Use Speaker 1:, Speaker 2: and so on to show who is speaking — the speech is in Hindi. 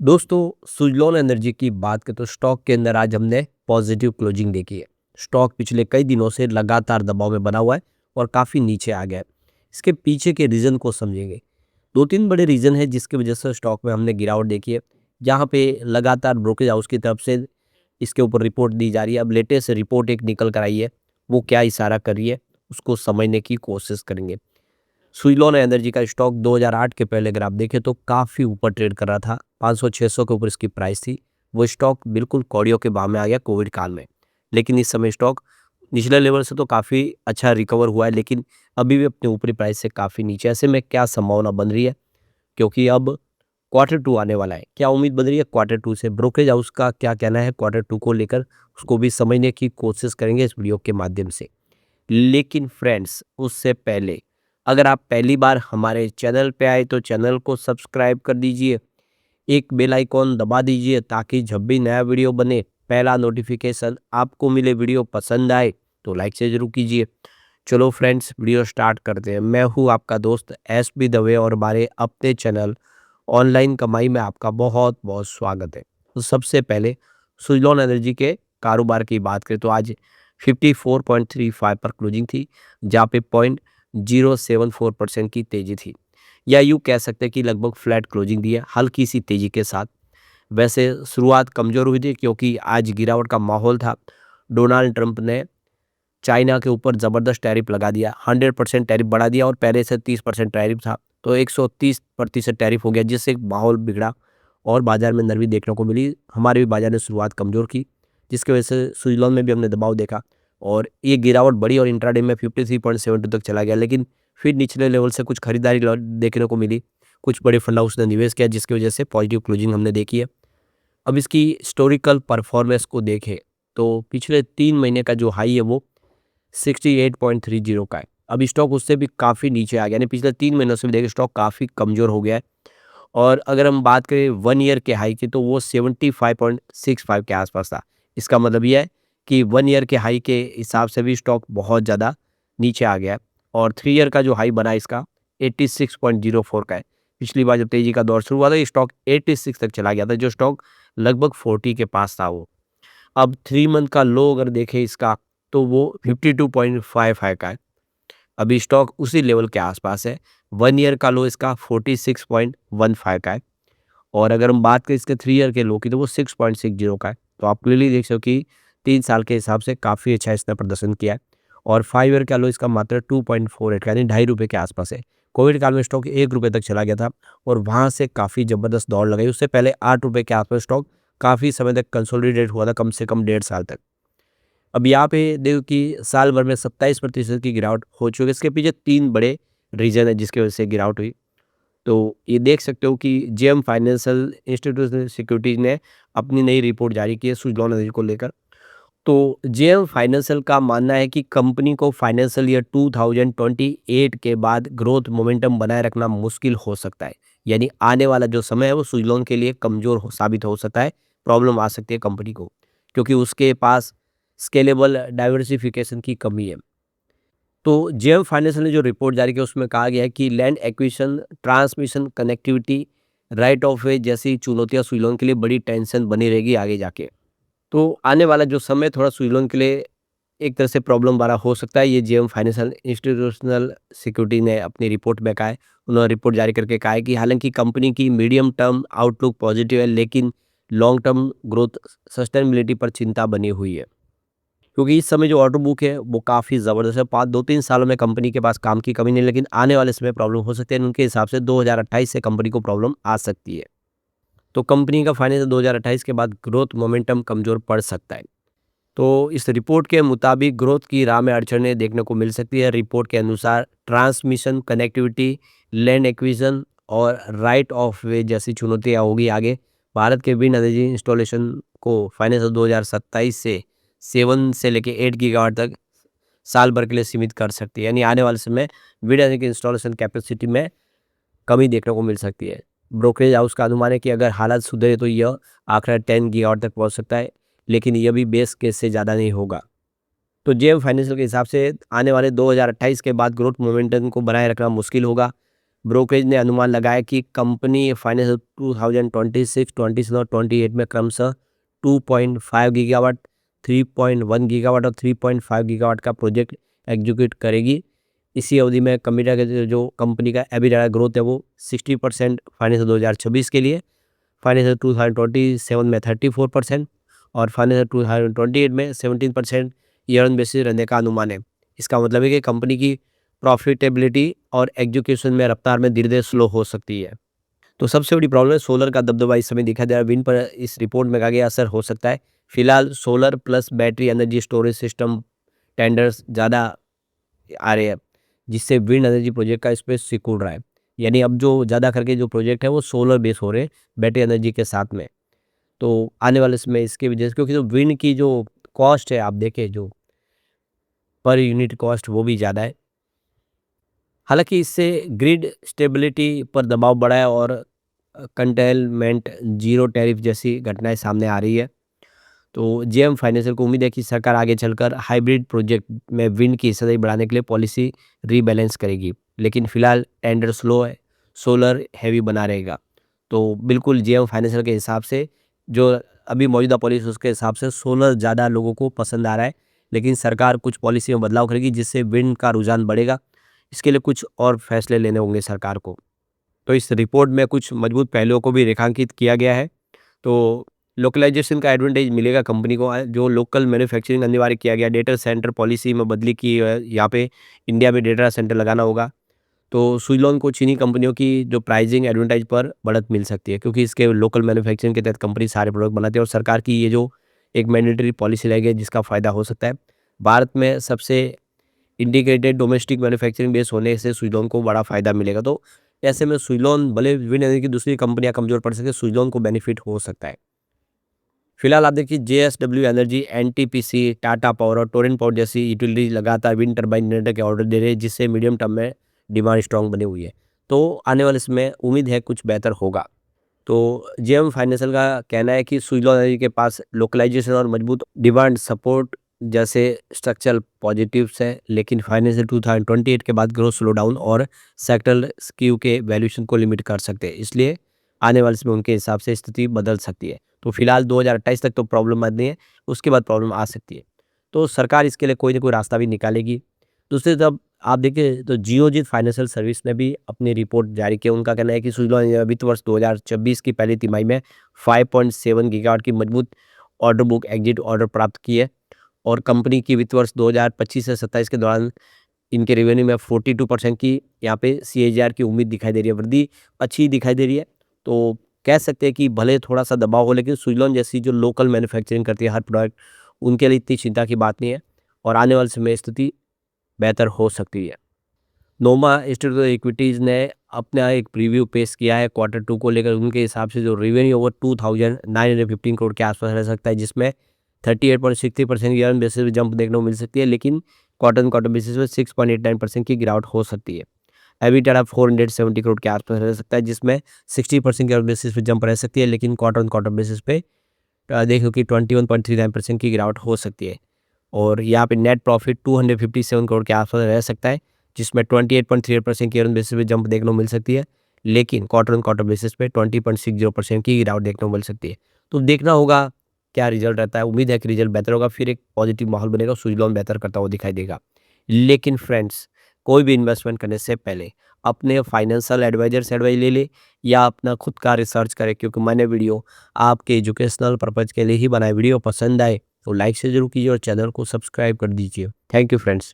Speaker 1: दोस्तों, सुज़लॉन एनर्जी की बात करें तो स्टॉक के अंदर आज हमने पॉजिटिव क्लोजिंग देखी है। स्टॉक पिछले कई दिनों से लगातार दबाव में बना हुआ है और काफ़ी नीचे आ गया है। इसके पीछे के रीज़न को समझेंगे। 2-3 बड़े रीज़न हैं जिसकी वजह से स्टॉक में हमने गिरावट देखी है। जहाँ पे लगातार ब्रोकरेज हाउस की तरफ से इसके ऊपर रिपोर्ट दी जा रही है। अब लेटेस्ट रिपोर्ट एक निकल कर आई है, वो क्या इशारा कर रही है, उसको समझने की कोशिश करेंगे। सुइलोन एनर्जी का स्टॉक 2008 के पहले अगर आप देखें तो काफ़ी ऊपर ट्रेड कर रहा था। 500-600 के ऊपर इसकी प्राइस थी। वो स्टॉक बिल्कुल कौड़ियों के भाव में आ गया कोविड काल में। लेकिन इस समय स्टॉक निचले लेवल से तो काफ़ी अच्छा रिकवर हुआ है, लेकिन अभी भी अपने ऊपरी प्राइस से काफ़ी नीचे। ऐसे में क्या संभावना बन रही है, क्योंकि अब क्वार्टर टू आने वाला है। क्या उम्मीद बन रही है क्वार्टर टू से? ब्रोकरेज हाउस का क्या कहना है क्वार्टर टू को लेकर, उसको भी समझने की कोशिश करेंगे इस वीडियो के माध्यम से। लेकिन फ्रेंड्स, उससे पहले अगर आप पहली बार हमारे चैनल पे आए तो चैनल को सब्सक्राइब कर दीजिए, एक बेल आइकॉन दबा दीजिए ताकि जब भी नया वीडियो बने पहला नोटिफिकेशन आपको मिले। वीडियो पसंद आए तो लाइक से जरूर कीजिए। चलो फ्रेंड्स, वीडियो स्टार्ट करते हैं। मैं हूँ आपका दोस्त एस बी दवे और हमारे अपने चैनल ऑनलाइन कमाई में आपका बहुत बहुत स्वागत है। तो सबसे पहले सुजलॉन एनर्जी के कारोबार की बात करें तो आज 54.35 पर क्लोजिंग थी, जहाँ पे 0.074% की तेजी थी, या यूँ कह सकते हैं कि लगभग फ्लैट क्लोजिंग दी है हल्की सी तेजी के साथ। वैसे शुरुआत कमज़ोर हुई थी क्योंकि आज गिरावट का माहौल था। डोनाल्ड ट्रंप ने चाइना के ऊपर ज़बरदस्त टैरिफ लगा दिया, 100% टैरिफ बढ़ा दिया और पहले से 30% टैरिफ था, तो 130% टैरिफ हो गया, जिससे माहौल बिगड़ा और बाजार में नरमी देखने को मिली। हमारे भी बाजार ने शुरुआत कमज़ोर की, जिसकी वजह से सुजलॉन में भी हमने दबाव देखा और ये गिरावट बढ़ी और इंट्राडे में 53.72 तक चला गया। लेकिन फिर निचले लेवल से कुछ खरीदारी देखने को मिली। कुछ बड़े फंड हाउस ने निवेश किया, जिसकी वजह से पॉजिटिव क्लोजिंग हमने देखी है। अब इसकी हिस्टोरिकल परफॉर्मेंस को देखें तो पिछले 3 महीने का जो हाई है वो 68.30 का है। अब स्टॉक उससे भी काफ़ी नीचे आ गया, यानी पिछले 3 महीनों से भी देखिए स्टॉक काफ़ी कमज़ोर हो गया है। और अगर हम बात करें 1 ईयर के हाई की तो वो 75.65 के आसपास था। इसका मतलब ये है कि 1 ईयर के हाई के हिसाब से भी स्टॉक बहुत ज़्यादा नीचे आ गया है। और 3 ईयर का जो हाई बना है इसका 86.04 का है। पिछली बार जब तेजी का दौर शुरू हुआ था ये स्टॉक 86 तक चला गया था, जो स्टॉक लगभग 40 के पास था वो। अब 3 मंथ का लो अगर देखें इसका तो वो 52.55 का है। अभी स्टॉक उसी लेवल के आसपास है। 1 ईयर का लो इसका 46.15 का है और अगर हम बात करें इसके 3 ईयर के लो की तो वो 6.60 का है। तो आप क्लियरली देख सकते हो कि 3 साल के हिसाब से काफ़ी अच्छा इसने प्रदर्शन किया है। और 5 ईयर का लो इसका मात्र 2.48 का, यानी ₹2.5 के आसपास है। कोविड काल में स्टॉक ₹1 तक चला गया था और वहाँ से काफ़ी ज़बरदस्त दौड़ लगाई। उससे पहले ₹8 के आसपास स्टॉक काफ़ी समय तक कंसोलिडेट हुआ था, कम से कम 1.5 साल तक। अब यहाँ पे देखो कि साल भर में 27% की गिरावट हो चुकी है। इसके पीछे 3 बड़े रीज़न है जिसकी वजह से गिरावट हुई। तो ये देख सकते हो कि जेएम फाइनेंशियल इंस्टीट्यूशनल सिक्योरिटीज़ ने अपनी नई रिपोर्ट जारी की है सुजलॉन एनर्जी को लेकर। तो जेएम फाइनेंशियल का मानना है कि कंपनी को फाइनेंशियल ईयर 2028 के बाद ग्रोथ मोमेंटम बनाए रखना मुश्किल हो सकता है। यानी आने वाला जो समय है वो सुजलॉन के लिए कमज़ोर साबित हो सकता है। प्रॉब्लम आ सकती है कंपनी को, क्योंकि उसके पास स्केलेबल डाइवर्सिफिकेशन की कमी है। तो जेएम फाइनेंशियल ने जो रिपोर्ट जारी की उसमें कहा गया है कि land acquisition, transmission, connectivity, right of वे जैसी चुनौतियां सुइलोन के लिए बड़ी टेंशन बनी रहेगी आगे जाके। तो आने वाला जो समय थोड़ा सुइलोन के लिए एक तरह से प्रॉब्लम वाला हो सकता है। ये जेएम फाइनेंशियल इंस्टीट्यूशनल सिक्योरिटी ने अपनी रिपोर्ट में कहा है। उन्होंने रिपोर्ट जारी करके कहा है कि हालांकि कंपनी की मीडियम टर्म आउटलुक पॉजिटिव है, लेकिन लॉन्ग टर्म ग्रोथ सस्टेनेबिलिटी पर चिंता बनी हुई है, क्योंकि इस समय जो ऑर्डर बुक है वो काफ़ी ज़बरदस्त है। 2-3 सालों में कंपनी के पास काम की कमी नहीं, लेकिन आने वाले समय प्रॉब्लम हो सकती है। उनके हिसाब से 2028 से कंपनी को प्रॉब्लम आ सकती है। तो कंपनी का फाइनेंस 2028 के बाद ग्रोथ मोमेंटम कमज़ोर पड़ सकता है। तो इस रिपोर्ट के मुताबिक ग्रोथ की राह में अड़चनें देखने को मिल सकती है। रिपोर्ट के अनुसार ट्रांसमिशन, कनेक्टिविटी, लैंड एक्विजिशन और राइट ऑफ वे जैसी चुनौतियाँ होगी आगे। भारत के विंड एनर्जी इंस्टॉलेशन को फाइनेंस 2027 से 7 से लेके 8 गीगावाट तक साल भर के लिए सीमित कर सकती है। यानी आने वाले समय विंड एनर्जी की इंस्टॉलेशन कैपेसिटी में कमी देखने को मिल सकती है। ब्रोकरेज हाउस का अनुमान है कि अगर हालात सुधरे तो यह आंकड़ा 10 गीगावाट तक पहुंच सकता है, लेकिन यह भी बेस केस से ज़्यादा नहीं होगा। तो जेएम फाइनेंशियल के हिसाब से आने वाले 2028 के बाद ग्रोथ मोमेंटम को बनाए रखना मुश्किल होगा। ब्रोकरेज ने अनुमान लगाया कि कंपनी फाइनेंशियल 2026, 27 और 28 में क्रमशः 2.5 गीगावाट, 3.1 गीगावाट और 3.5 गीगावाट का प्रोजेक्ट एग्जीक्यूट करेगी। इसी अवधि में कमिटा के जो कंपनी का एबिटा ग्रोथ है वो 60% फाइनेंशियल 2026 के लिए, फाइनेंशियल 2027 में 34% और फाइनेंशियल 2028 में 17% ईयर ऑन बेसिस रहने का अनुमान है। इसका मतलब है कि कंपनी की प्रॉफिटेबिलिटी और एग्जीक्यूशन में रफ्तार में धीरे धीरे स्लो हो सकती है। तो सबसे बड़ी प्रॉब्लम है सोलर का दबदबा इस समय दिखा दे रहा है। विंड पर इस रिपोर्ट में कहा गया असर हो सकता है। फिलहाल solar plus battery energy storage system tenders ज़्यादा आ रहे हैं, जिससे विंड एनर्जी प्रोजेक्ट का स्पेस सिकुड़ रहा है। यानी अब जो ज़्यादा करके जो प्रोजेक्ट है वो सोलर बेस हो रहे हैं बैटरी एनर्जी के साथ में। तो आने वाले समय इसकी वजह से, क्योंकि जो विंड की जो कॉस्ट है आप देखें, जो पर यूनिट कॉस्ट वो भी ज़्यादा है। हालांकि इससे ग्रिड स्टेबिलिटी पर दबाव बढ़ा है और कंटेनमेंट जीरो टैरिफ जैसी घटनाएं सामने आ रही है। तो जेएम फाइनेंशियल को उम्मीद है कि सरकार आगे चलकर हाइब्रिड प्रोजेक्ट में विंड की हिस्सेदारी बढ़ाने के लिए पॉलिसी रीबैलेंस करेगी, लेकिन फिलहाल टेंडर स्लो है, सोलर हैवी बना रहेगा। तो बिल्कुल जेएम फाइनेंशियल के हिसाब से जो अभी मौजूदा पॉलिसी उसके हिसाब से सोलर ज़्यादा लोगों को पसंद आ रहा है, लेकिन सरकार कुछ पॉलिसी में बदलाव करेगी जिससे विंड का रुझान बढ़ेगा। इसके लिए कुछ और फैसले लेने होंगे सरकार को। तो इस रिपोर्ट में कुछ मजबूत पहलुओं को भी रेखांकित किया गया है। तो लोकलाइजेशन का एडवांटेज मिलेगा कंपनी को, जो लोकल मैन्युफैक्चरिंग अनिवार्य किया गया। डेटा सेंटर पॉलिसी में बदली की है, यहाँ पे इंडिया में डेटा सेंटर लगाना होगा। तो सुइलोन को चीनी कंपनियों की जो प्राइसिंग एडवांटेज पर बढ़त मिल सकती है, क्योंकि इसके लोकल मैन्युफैक्चरिंग के तहत कंपनी सारे प्रोडक्ट बनाती है और सरकार की ये जो एक मैंडेटरी पॉलिसी लाई गई जिसका फ़ायदा हो सकता है। भारत में सबसे इंटीग्रेटेड डोमेस्टिक मैन्युफैक्चरिंग बेस होने से सुइलोन को बड़ा फ़ायदा मिलेगा। तो ऐसे में सुइलोन भले विंड एनर्जी की दूसरी कंपनियां कमज़ोर पड़ सके, सुइलोन को बेनिफिट हो सकता है। फिलहाल आप देखिए JSW energy, NTPC, Tata power और टोरेंट पावर जैसी यूटिलिटी लगातार विंड टर्बाइन जनरेटर के ऑर्डर दे रहे हैं, जिससे मीडियम टर्म में डिमांड स्ट्रांग बनी हुई है। तो आने वाले समय उम्मीद है कुछ बेहतर होगा। तो जेएम फाइनेंशियल का कहना है कि सुइलोन एनर्जी के पास लोकलाइजेशन और मजबूत डिमांड सपोर्ट जैसे स्ट्रक्चरल पॉजिटिव्स है, लेकिन फाइनेंशियल 2028 के बाद ग्रोथ स्लो डाउन और सेक्टरल स्क्यू के वैल्यूएशन को लिमिट कर सकते हैं। इसलिए आने वाले समय उनके हिसाब से स्थिति बदल सकती है। तो फिलहाल 2028 तक तो प्रॉब्लम बंद नहीं है, उसके बाद प्रॉब्लम आ सकती है। तो सरकार इसके लिए कोई ना कोई रास्ता भी निकालेगी। दूसरी तरफ आप देखिए तो जियोजित फाइनेंशियल सर्विस ने भी अपनी रिपोर्ट जारी की। उनका कहना है कि सुइलोन ने वित्त वर्ष 2026 की पहली तिमाही में 5.7 गीगावाट की मजबूत ऑर्डर बुक एग्जिट ऑर्डर प्राप्त की है और कंपनी की वित्त वर्ष 2025 से 27 के दौरान इनके रेवेन्यू में 42% की यहाँ पे सीएजीआर की उम्मीद दिखाई दे रही है, वृद्धि अच्छी दिखाई दे रही है। तो कह सकते हैं कि भले थोड़ा सा दबाव हो, लेकिन सुइलोन जैसी जो लोकल मैन्युफैक्चरिंग करती है हर प्रोडक्ट, उनके लिए इतनी चिंता की बात नहीं है और आने वाले समय स्थिति बेहतर हो सकती है। नोमा इंस्टीट्यूट इक्विटीज़ ने अपना एक प्रीव्यू पेश किया है क्वार्टर 2 को लेकर। उनके हिसाब से जो रेवेन्यू ओवर 2915 करोड़ के आसपास रह सकता है, जिसमें 38.60% ईयर ऑन बेसिस पे जंप देखने को मिल सकती है, लेकिन क्वार्टर ऑन क्वार्टर बेसिस पे 6.89% की गिरावट हो सकती है। एबिटा 470 करोड़ के आसपास रह सकता है, जिसमें 60% ईयर ऑन बेसिस पे जंप रह सकती है, लेकिन क्वार्टर ऑन क्वार्टर बेसिस पे देखो कि 21.39% की गिरावट हो सकती है। और यहाँ पे नेट प्रॉफिट 257 करोड़ के आसपास रह सकता है, जिसमें 28.38% की ईयर ऑन बेसिस पे जंप देखने को मिल सकती है, लेकिन क्वार्टर ऑन क्वार्टर बेसिस पे 20.60% की गिरावट देखने को मिल सकती है। तो देखना होगा क्या रिजल्ट रहता है। उम्मीद है कि रिजल्ट बेहतर होगा, फिर एक पॉजिटिव माहौल बनेगा, सुइलोन बेहतर करता हुआ दिखाई देगा। लेकिन फ्रेंड्स, कोई भी इन्वेस्टमेंट करने से पहले अपने फाइनेंशियल एडवाइजर से एडवाइस ले ले या अपना खुद का रिसर्च करें, क्योंकि मैंने वीडियो आपके एजुकेशनल पर्पज़ के लिए ही बनाई। वीडियो पसंद आए तो लाइक से जरूर कीजिए और चैनल को सब्सक्राइब कर दीजिए। Thank you friends.